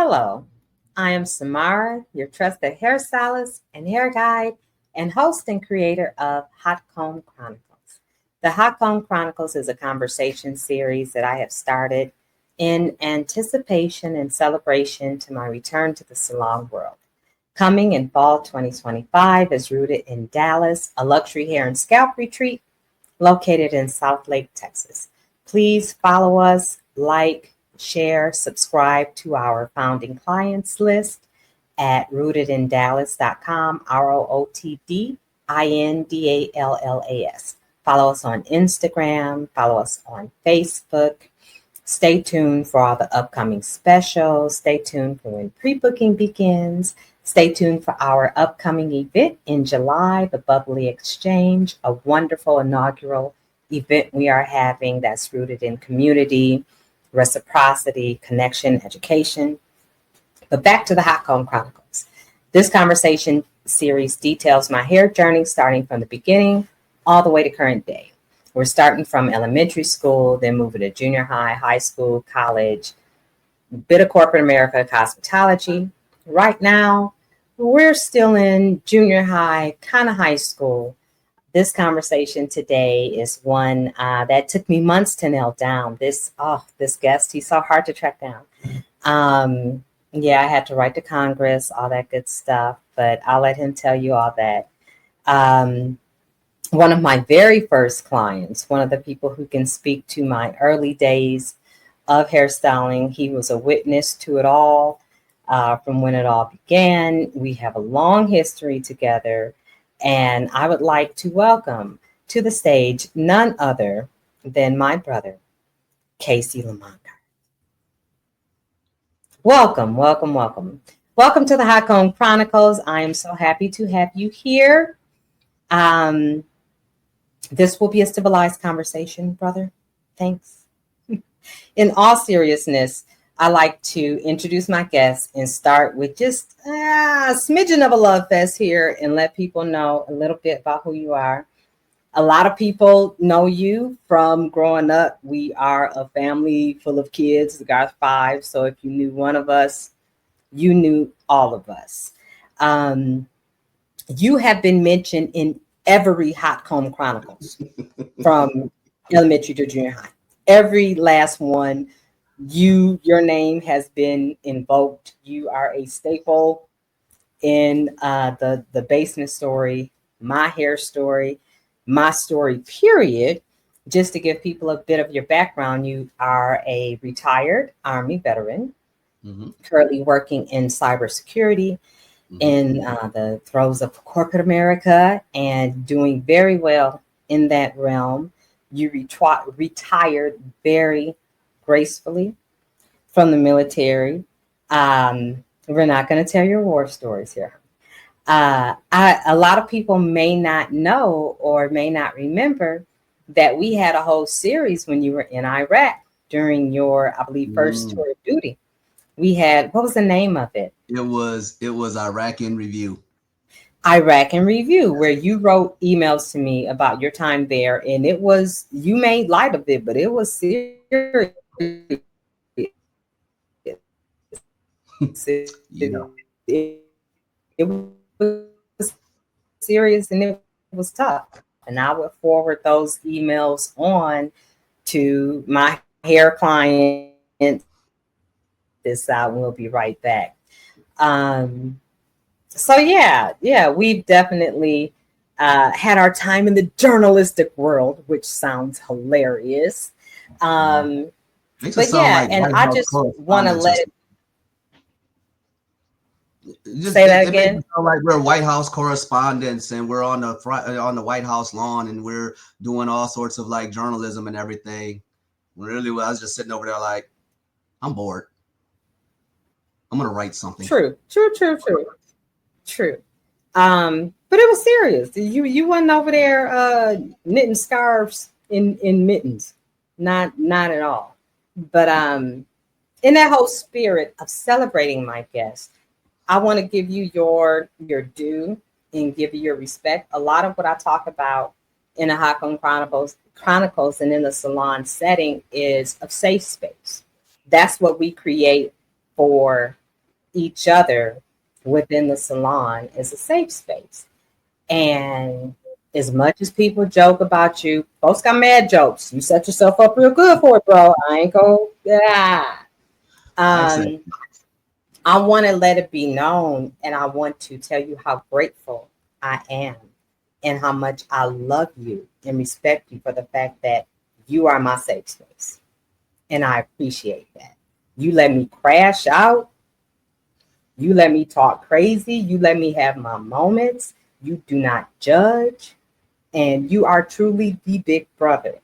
Hello, I am Samara, your trusted hairstylist and hair guide, and host and creator of Hot Comb Chronicles. The Hot Comb Chronicles is a conversation series that I have started in anticipation and celebration to my return to the salon world. Coming in fall 2025 is rooted in Dallas, a luxury hair and scalp retreat located in South Lake, Texas. Please follow us, like, share, subscribe to our founding clients list at rootedindallas.com, ROOTDINDALLAS. Follow us on Instagram, follow us on Facebook. Stay tuned for all the upcoming specials. Stay tuned for when pre-booking begins. Stay tuned for our upcoming event in July, the Bubbly Exchange, a wonderful inaugural event we are having that's rooted in community, reciprocity, connection, education. But back to the Hot Comb Chronicles. This conversation series details my hair journey starting from the beginning all the way to current day. We're starting from elementary school, then moving to junior high, high school, college, bit of corporate America, cosmetology. Right now, we're still in junior high, kind of high school. This conversation today is one that took me months to nail down. This guest, he's so hard to track down. I had to write to Congress, all that good stuff, but I'll let him tell you all that. One of my very first clients, one of the people who can speak to my early days of hairstyling, he was a witness to it all. From when it all began. We have a long history together, and I would like to welcome to the stage none other than my brother, Casey Lamont. Welcome, welcome, welcome. Welcome to the Hot Comb Chronicles. I am so happy to have you here. This will be a civilized conversation, brother. Thanks. In all seriousness, I like to introduce my guests and start with just a smidgen of a love fest here and let people know a little bit about who you are. A lot of people know you from growing up. We are a family full of kids. We got 5. So if you knew one of us, you knew all of us. You have been mentioned in every Hot Comb Chronicles from elementary to junior high. Every last one. Your name has been invoked. You are a staple in the basement story, my hair story, my story, period. Just to give people a bit of your background, you are a retired Army veteran, currently working in cybersecurity in the throes of corporate America and doing very well in that realm. You retired very gracefully from the military. We're not going to tell your war stories here. A lot of people may not know or may not remember that we had a whole series when you were in Iraq during your, I believe, first tour of duty. We had, what was the name of it? It was Iraq in Review. Iraq in Review, where you wrote emails to me about your time there, and it was, you made light of it, but it was serious. It was serious and it was tough. And I would forward those emails on to my hair clients. This out, and we'll be right back. We've definitely had our time in the journalistic world, which sounds hilarious. I just want to let it. Say that again. Makes it sound like we're White House correspondents and we're on the White House lawn and we're doing all sorts of like journalism and everything. Really, I was just sitting over there like, I'm bored. I'm gonna write something. True. But it was serious. You wasn't over there knitting scarves in mittens. Not at all. But in that whole spirit of celebrating my guest, I want to give you your due and give you your respect. A lot of what I talk about in the Hot Comb Chronicles and in the salon setting is a safe space. That's what we create for each other within the salon is a safe space. And as much as people joke about you, folks got mad jokes. You set yourself up real good for it, bro. I ain't go, yeah. I accept. I want to let it be known, and I want to tell you how grateful I am and how much I love you and respect you for the fact that you are my safe space. And I appreciate that. You let me crash out. You let me talk crazy. You let me have my moments. You do not judge. And you are truly the big brother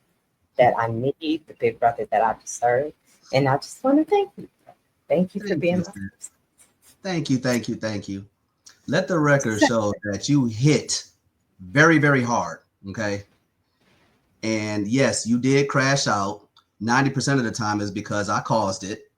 that I need, the big brother that I deserve. And I just want to thank you. Thank you for being my sister. Thank you, thank you, thank you. Let the record show that you hit very, very hard. Okay. And yes, you did crash out. 90% of the time is because I caused it.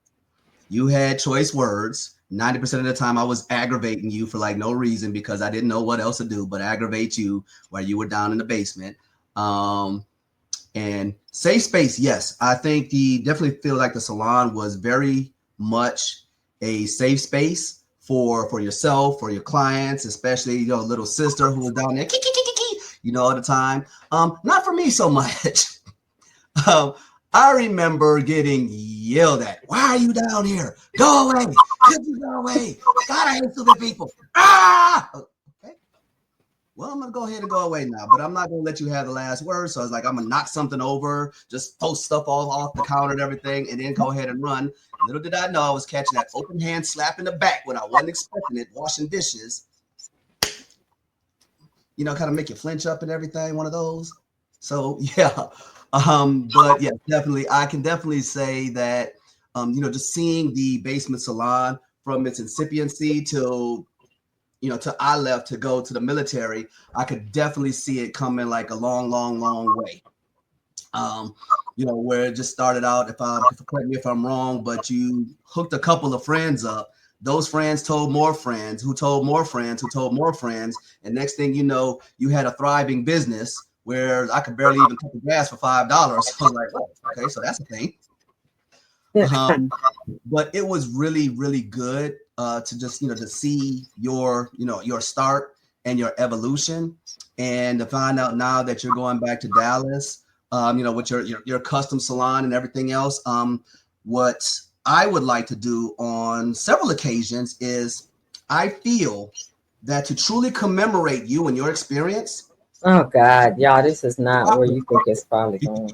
You had choice words. 90% of the time I was aggravating you for like no reason because I didn't know what else to do but aggravate you while you were down in the basement. And safe space, yes. I think definitely feel like the salon was very much a safe space for yourself, for your clients, especially your little sister who was down there, all the time. Not for me so much. I remember getting yelled at. Why are you down here? Go away. Could you go away? God, I hate stupid people. Ah! Okay. Well, I'm going to go ahead and go away now, but I'm not going to let you have the last word. So I was like, I'm going to knock something over, just throw stuff all off the counter and everything, and then go ahead and run. Little did I know I was catching that open hand slap in the back when I wasn't expecting it, washing dishes. Kind of make you flinch up and everything, one of those. So, yeah. But yeah, definitely, I can definitely say that, just seeing the basement salon from its incipiency till I left to go to the military, I could definitely see it coming like a long, long, long way. Where it just started out, correct me if I'm wrong, but you hooked a couple of friends up. Those friends told more friends, who told more friends, who told more friends. And next thing you know, you had a thriving business where I could barely even cut the grass for $5. So I was like, oh, okay, so that's a thing. But it was really, really good to just, to see your start and your evolution, and to find out now that you're going back to Dallas, with your custom salon and everything else. What I would like to do on several occasions is I feel that to truly commemorate you and your experience. Oh God, y'all, this is not where you think it's probably going.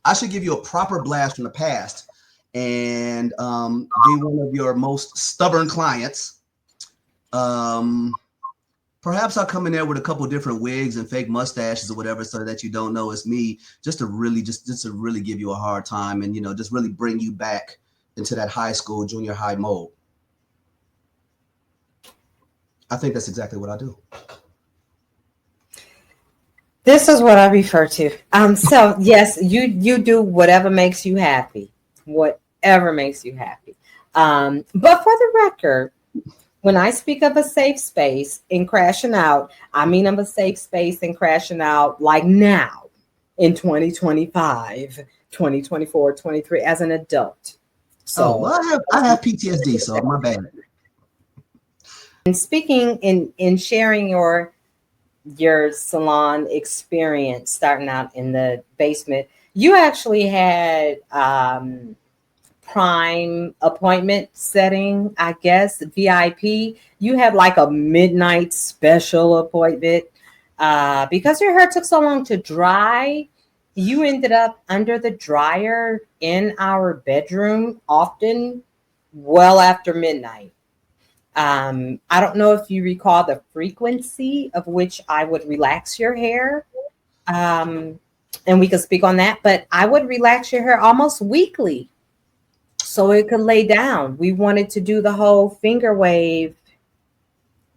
I should give you a proper blast from the past and be one of your most stubborn clients. Perhaps I'll come in there with a couple different wigs and fake mustaches or whatever, so that you don't know it's me, just to really give you a hard time and, just really bring you back into that high school, junior high mode. I think that's exactly what I do. This is what I refer to. So yes, you do whatever makes you happy, whatever makes you happy. But for the record, when I speak of a safe space and crashing out, I mean I'm a safe space and crashing out like now in 2025, 2024, 23 as an adult. So well, I have PTSD, so my bad. And speaking in sharing your salon experience starting out in the basement, you actually had prime appointment setting, I guess, VIP. You had like a midnight special appointment because your hair took so long to dry. You ended up under the dryer in our bedroom often well after midnight. I don't know if you recall the frequency of which I would relax your hair. And we could speak on that, but I would relax your hair almost weekly so it could lay down. We wanted to do the whole finger wave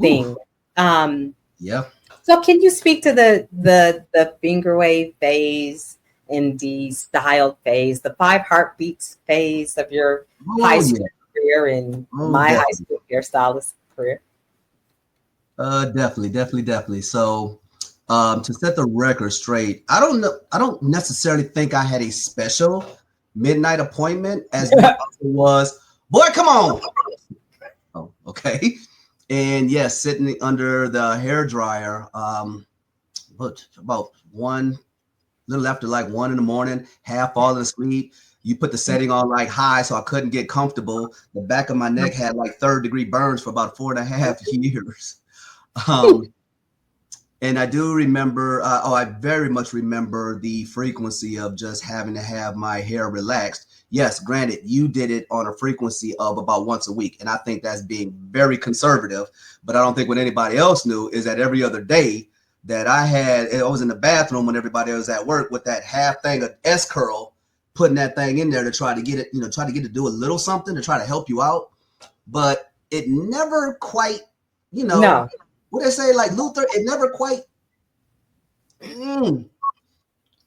thing. Yeah. So can you speak to the finger wave phase and the style phase, the 5 heartbeats phase of your high school career and my high school hairstylist career? Definitely. So to set the record straight, I don't necessarily think I had a special midnight appointment as it was, boy, come on. Okay. And yes, sitting under the hair dryer, about one, little after like 1 in the morning, half falling asleep. You put the setting on like high, so I couldn't get comfortable. The back of my neck had like 3rd-degree burns for about 4.5 years. Um, and I do remember, I very much remember the frequency of just having to have my hair relaxed. Yes, granted, you did it on a frequency of about once a week. And I think that's being very conservative. But I don't think what anybody else knew is that every other day that I was in the bathroom when everybody was at work with that half thing of S curl, putting that thing in there to try to get it, try to get it to do a little something to try to help you out. But it never quite, No. what they say, like Luther, it never quite,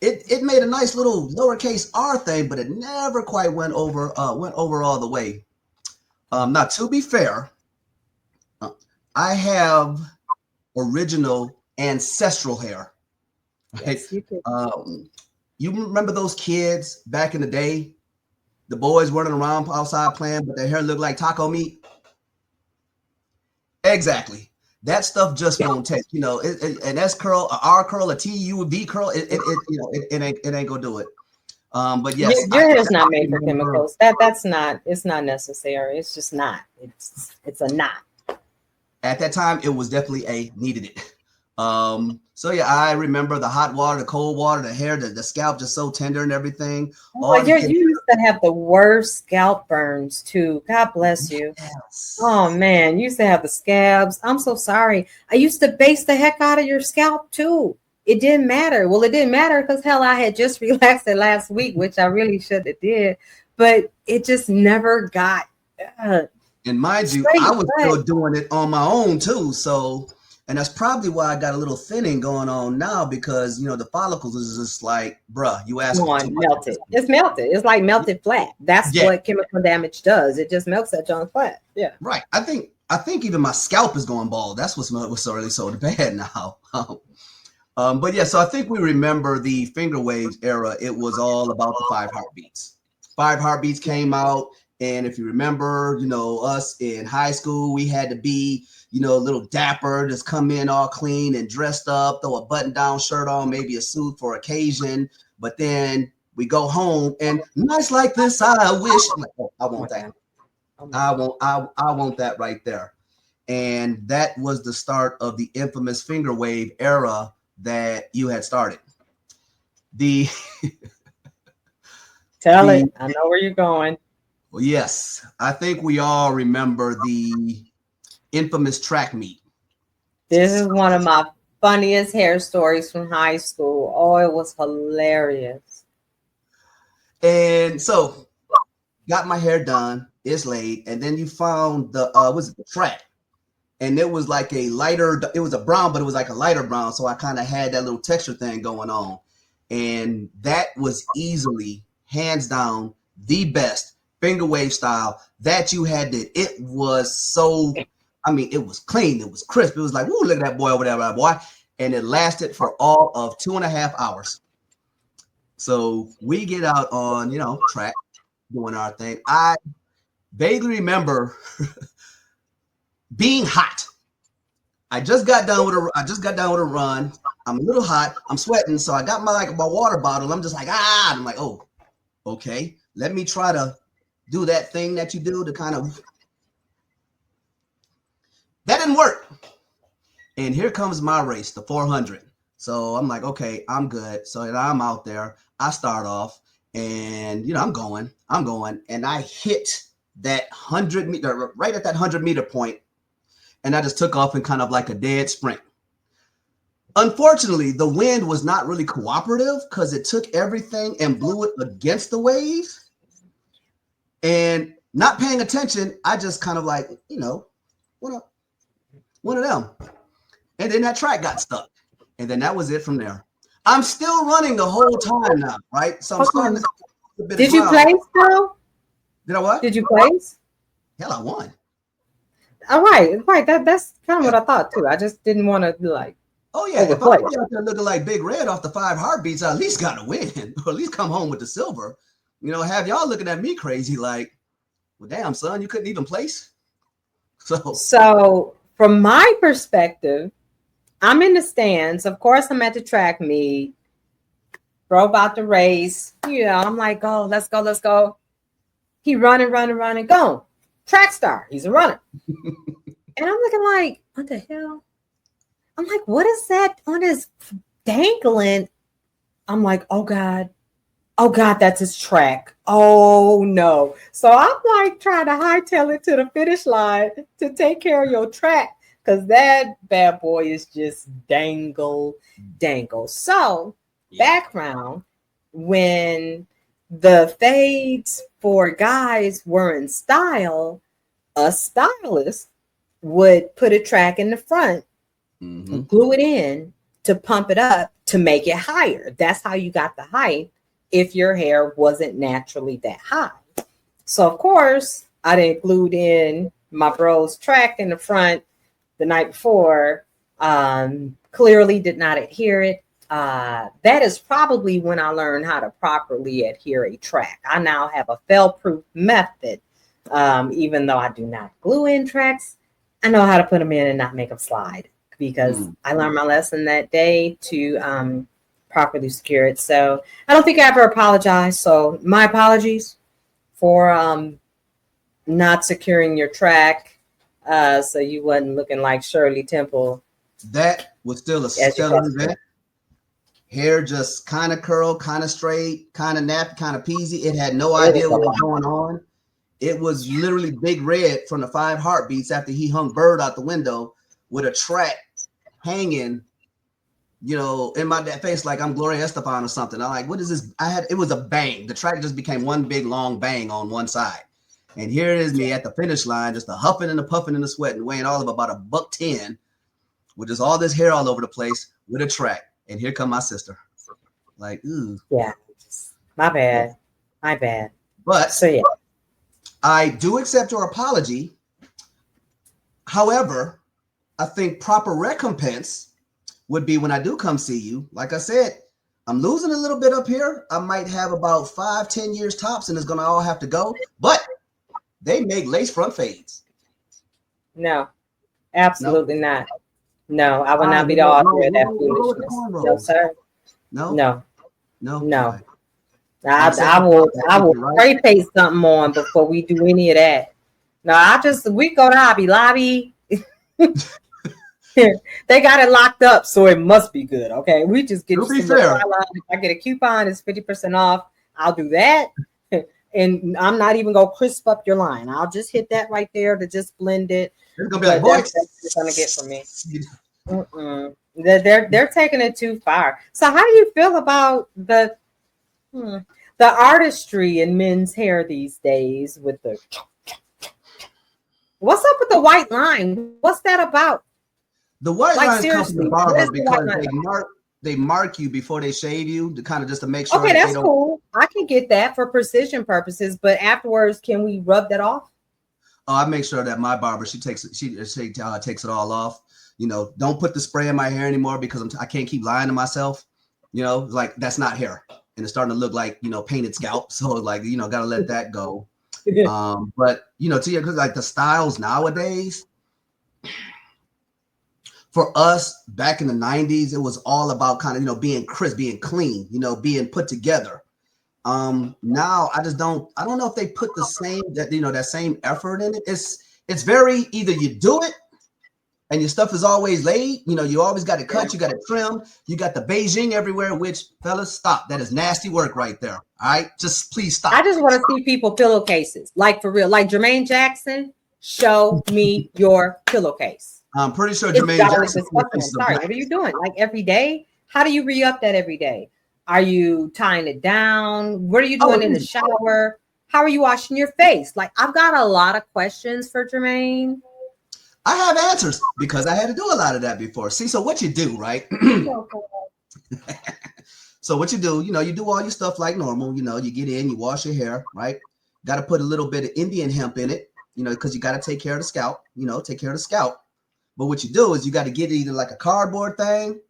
it made a nice little lowercase r thing, but it never quite went over all the way. Now, to be fair, I have original ancestral hair. Right? Yes, you do. You remember those kids back in the day? The boys running around outside playing, but their hair looked like taco meat. Exactly. That stuff just won't take. An S curl, a R curl, a T U V curl. It ain't gonna do it. But yes, Your hair's not made for chemicals. It's not necessary. It's just not. It's a not. At that time, it was definitely needed it. So yeah, I remember the hot water, the cold water, the hair, the scalp just so tender and everything. Oh, you used to have the worst scalp burns too. God bless you. Yes. Oh man, you used to have the scabs. I'm so sorry. I used to base the heck out of your scalp too. It didn't matter. Well, it didn't matter because hell, I had just relaxed it last week, which I really should have did, but it just never got. And mind you, I was still doing it on my own too. So, and that's probably why I got a little thinning going on now because the follicles is just like, bruh, you asked for too much. Melted. It's melted. It's like melted flat. That's what chemical damage does. It just melts that John flat. Yeah. Right. I think even my scalp is going bald. That's what's really so bad now. But yeah, so I think we remember the finger waves era. It was all about the 5 heartbeats. 5 heartbeats came out. And if you remember, us in high school, we had to be, a little dapper, just come in all clean and dressed up, throw a button-down shirt on, maybe a suit for occasion. But then we go home and nice like this, I wish. I'm like, oh, I want that. I want that right there. And that was the start of the infamous finger wave era that you had started. Tell it. I know where you're going. Well, yes, I think we all remember the infamous track meet. This is one of my funniest hair stories from high school. Oh, it was hilarious. And so, got my hair done. It's late, and then you found the track, and it was like a lighter. It was a brown, but it was like a lighter brown. So I kind of had that little texture thing going on, and that was easily, hands down, the best finger wave style that you had. It was so, it was clean, it was crisp, it was like, ooh, look at that boy over there, boy. And it lasted for all of 2.5 hours. So we get out on track doing our thing. I vaguely remember being hot. I just got done with a run. I'm a little hot, I'm sweating, so I got my water bottle. I'm just like, I'm like, oh, okay, let me try to do that thing that you do to kind of, that didn't work. And here comes my race, the 400. So I'm like, okay, I'm good. So I'm out there. I start off and, I'm going and I hit that 100 meter, right at that 100 meter point. And I just took off in kind of like a dead sprint. Unfortunately, the wind was not really cooperative because it took everything and blew it against the wave. And not paying attention, I just kind of like, one of them. And then that track got stuck. And then that was it from there. I'm still running the whole time now, right? So I'm starting to Did you place, though? Did I what? Did you place? Hell, I won. All right. That's kind of what I thought, too. I just didn't want to, like, oh, yeah. If I'm out there looking like Big Red off the 5 heartbeats, I at least got to win. Or at least come home with the silver. Have y'all looking at me crazy like, well, damn, son, you couldn't even place? So from my perspective, I'm in the stands. Of course, I'm at the track meet. Bro about the race. I'm like, oh, let's go, let's go. He running, go. Track star. He's a runner. And I'm looking like, what the hell? I'm like, what is that on his dangling? I'm like, oh God, that's his track. Oh no. So I'm like trying to hightail it to the finish line to take care of your track because that bad boy is just dangle. So background, when the fades for guys were in style, a stylist would put a track in the front, glue it in to pump it up to make it higher. That's how you got the height if your hair wasn't naturally that high. So of course, I didn't glue in my bro's track in the front the night before. Clearly did not adhere it. That is probably when I learned how to properly adhere a track. I now have a fail-proof method. Even though I do not glue in tracks, I know how to put them in and not make them slide because I learned my lesson that day to properly secure it. So I don't think I ever apologized. So my apologies for not securing your track so you wasn't looking like Shirley Temple. That was still a stellar event. Hair just kind of curled, kind of straight, kind of napped, kind of peasy. It had no idea what was going on. It was literally Big Red from the 5 Heartbeats after he hung Bird out the window with a track hanging, in my face like I'm Gloria Estefan or something. I'm like, what is this? It was a bang. The track just became one big long bang on one side. And here it is me at the finish line, just a huffing and a puffing and a sweating, weighing all of about $110 with just all this hair all over the place with a track. And here come my sister. Like, ooh. Yeah. My bad. But so yeah. I do accept your apology. However, I think proper recompense would be when I do come see you. Like I said, I'm losing a little bit up here. I might have about 5-10 years tops and it's going to all have to go. But they make lace front fades. No, absolutely not. No, I will not be the author of that foolishness. No, sir. No. I will spray paste something on before we do any of that. No, we go to Hobby Lobby. They got it locked up, so it must be good. Okay, we just get. To be fair, if I get a coupon, it's 50% off. I'll do that, and I'm not even gonna crisp up your line. I'll just hit that right there to just blend it. It's gonna be like, boy, that's what you're gonna get from me. They're taking it too far. So how do you feel about the artistry in men's hair these days with the what's up with the white line? What's that about? The white line comes from the barber because they mark you before they shave you to kind of just to make sure. Okay, that's cool. I can get that for precision purposes, but afterwards, can we rub that off? Oh, I make sure that my barber she takes it all off. Don't put the spray in my hair anymore because I can't keep lying to myself. Like that's not hair, and it's starting to look like painted scalp. So like gotta let that go. But because like the styles nowadays, for us back in the 90s, it was all about kind of being crisp, being clean, being put together. Now I don't know if they put the same that same effort in it. It's very either you do it and your stuff is always laid, you always got to cut, you got to trim, you got the Beijing everywhere, which fellas, stop. That is nasty work right there. All right, just please stop. I just want to see people pillowcases, like for real, like Jermaine Jackson. Show me your pillowcase. I'm pretty sure Jermaine Jackson. Sorry, what are you doing? Like every day? How do you re-up that every day? Are you tying it down? What are you doing in the shower? How are you washing your face? Like I've got a lot of questions for Jermaine. I have answers because I had to do a lot of that before. See, so what you do, right? So what you do, you do all your stuff like normal. You get in, you wash your hair, right? Got to put a little bit of Indian hemp in it, because you got to take care of the scalp, take care of the scalp. But what you do is you got to get either like a cardboard thing,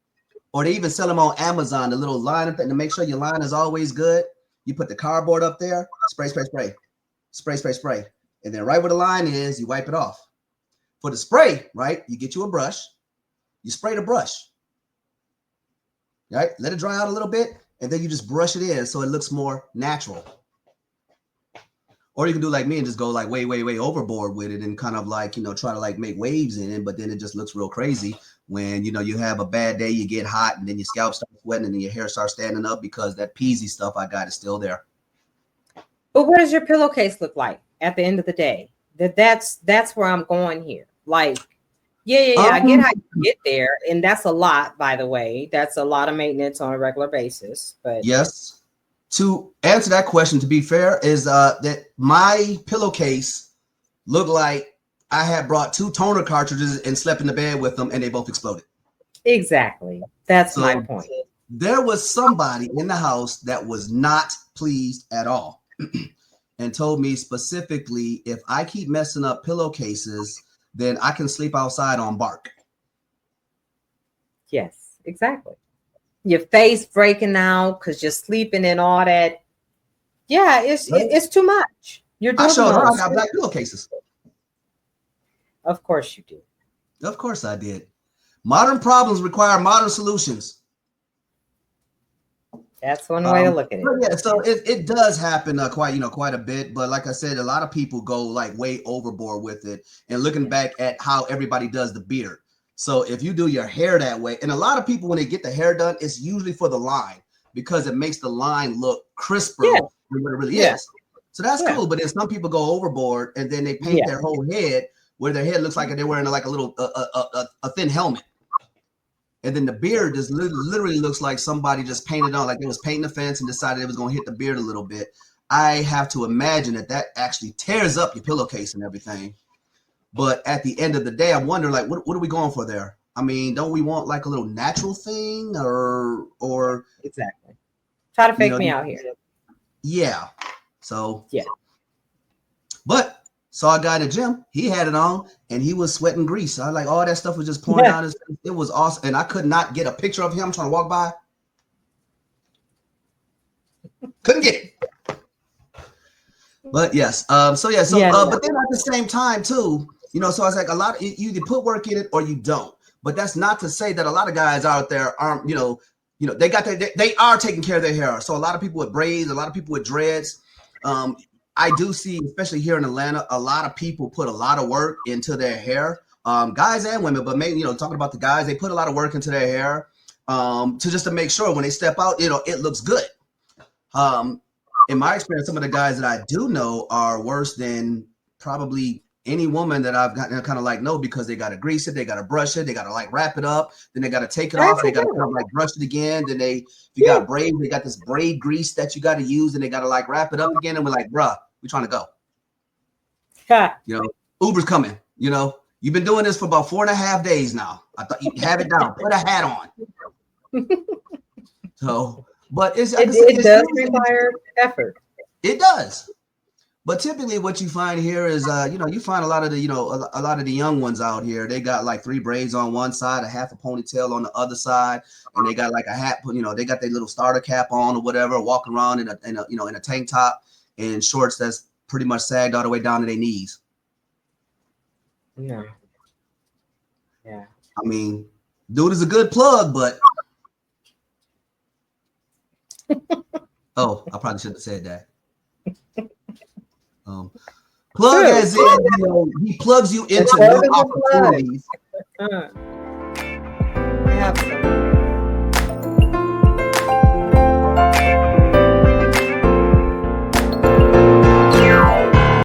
or they even sell them on Amazon, the little line thing to make sure your line is always good. You put the cardboard up there, spray. And then right where the line is, you wipe it off. For the spray, right? You get you a brush, you spray the brush, right? Let it dry out a little bit, and then you just brush it in so it looks more natural. Or you can do like me and just go like way overboard with it and kind of like, try to like make waves in it, but then it just looks real crazy when, you have a bad day, you get hot, and then your scalp starts sweating and then your hair starts standing up because that peasy stuff I got is still there. But what does your pillowcase look like at the end of the day? That's where I'm going here. Like, yeah. I get how you get there. And that's a lot, by the way. That's a lot of maintenance on a regular basis. But yes. To answer that question, to be fair, is that my pillowcase looked like I had brought 2 toner cartridges and slept in the bed with them, and they both exploded. Exactly. That's my point. There was somebody in the house that was not pleased at all and told me specifically, if I keep messing up pillowcases, then I can sleep outside on bark. Yes, exactly. Your face breaking out because you're sleeping and all that. Yeah, it's too much. You're doing I showed her I most. got black pillowcases. Of course you do. Of course I did. Modern problems require modern solutions. That's one way to look at it. Yeah, so it does happen quite a bit, but like I said, a lot of people go like way overboard with it. And looking back at how everybody does the beard. So if you do your hair that way, and a lot of people when they get the hair done, it's usually for the line because it makes the line look crisper than what it really is. So that's cool. But then some people go overboard and then they paint their whole head where their head looks like they're wearing like a little a thin helmet. And then the beard just literally looks like somebody just painted on, like they was painting the fence and decided it was going to hit the beard a little bit. I have to imagine that actually tears up your pillowcase and everything. But at the end of the day, I wonder, like, what are we going for there? I mean, don't we want like a little natural thing or exactly? Try to fake me out here. Yeah. So yeah. But saw a guy in the gym, he had it on and he was sweating grease. I was like, all that stuff was just pouring down his face. It was awesome. And I could not get a picture of him trying to walk by. Couldn't get it. But yes. But then at the same time too, so I was like, a lot of you either put work in it or you don't. But that's not to say that a lot of guys out there aren't, they got they are taking care of their hair. So a lot of people with braids, a lot of people with dreads. I do see, especially here in Atlanta, a lot of people put a lot of work into their hair, guys and women. But maybe, talking about the guys, they put a lot of work into their hair to make sure when they step out, it looks good. In my experience, some of the guys that I do know are worse than probably any woman that I've gotten kind of like know, because they got to grease it, they got to brush it, they got to like wrap it up, then they got to take it off, they got to kind of like brush it again. Then if you got braids, they got this braid grease that you got to use, and they got to like wrap it up again. And we're like, bruh, we're trying to go. Uber's coming. You've been doing this for about 4.5 days now. I thought you'd have it down. Put a hat on. So, but it does require effort. It does. But typically what you find here is, you find a lot of the, a lot of the young ones out here, they got like 3 braids on one side, a half a ponytail on the other side. And they got like a hat, they got their little starter cap on or whatever, walking around in a tank top and shorts that's pretty much sagged all the way down to their knees. No. Yeah. I mean, dude is a good plug, but. Oh, I probably shouldn't have said that. Plug as in, he plugs you into new opportunities. Absolutely.